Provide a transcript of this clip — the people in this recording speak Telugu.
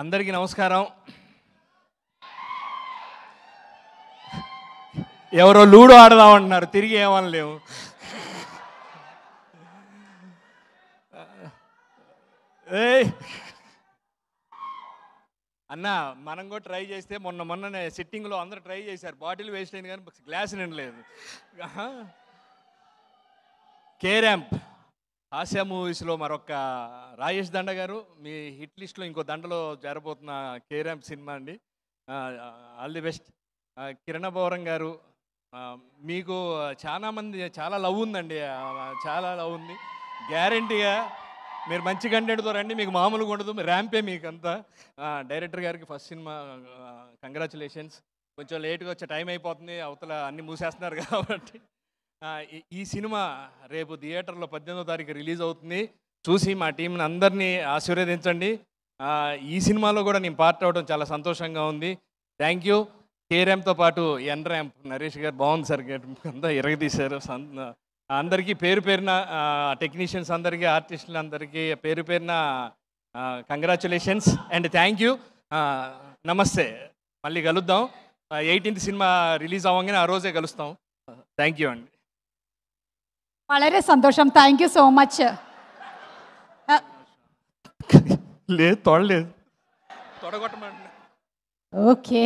అందరికీ నమస్కారం. ఎవరో లూడో ఆడదామంటున్నారు, తిరిగి ఏమనలేము. అన్న మనం కూడా ట్రై చేస్తే మొన్ననే సిట్టింగ్లో అందరూ ట్రై చేశారు, బాటిల్ వేస్ట్ అయింది కానీ గ్లాస్ నిండలేదు. కే ర్యాంప్ హాస్య మూవీస్లో మరొక రాజేష్ దండ గారు, మీ హిట్ లిస్ట్లో ఇంకో దండలో చేరబోతున్న కే ర్యాంప్ సినిమా అండి. All the best. కిరణ బౌరం గారు, మీకు చాలా లవ్ ఉందండి, చాలా లవ్ ఉంది. గ్యారంటీగా మీరు మంచి కంటెంట్తో రండి, మీకు మామూలుగా ఉండదు, ర్యాంపే మీకు అంతా. డైరెక్టర్ గారికి ఫస్ట్ సినిమా, కంగ్రాచులేషన్స్. కొంచెం లేట్గా వచ్చే టైం అయిపోతుంది, అవతల అన్నీ మూసేస్తున్నారు కాబట్టి. ఈ సినిమా రేపు థియేటర్లో 18వ తారీఖు రిలీజ్ అవుతుంది. చూసి మా టీంని అందరినీ ఆశీర్వదించండి. ఈ సినిమాలో కూడా నేను పార్ట్ అవ్వడం చాలా సంతోషంగా ఉంది. Thank you. కే ర్యాంప్తో పాటు ఎన్ ర్యాంప్ నరేష్ గారు బాగుంది సార్, అంతా ఎరగదీశారు. అందరికీ పేరు పేరున, టెక్నీషియన్స్ అందరికీ, ఆర్టిస్టులు అందరికీ పేరు పేరున కంగ్రాచులేషన్స్ అండ్ థ్యాంక్ యూ. నమస్తే, మళ్ళీ కలుద్దాం. 18th సినిమా రిలీజ్ అవ్వగానే ఆ రోజే కలుస్తాం. థ్యాంక్ యూ అండి. വളരെ സന്തോഷം. Thank you so much. లేదు తొడలేదు, తొడగొట్టమంటున్నా. ఓకే.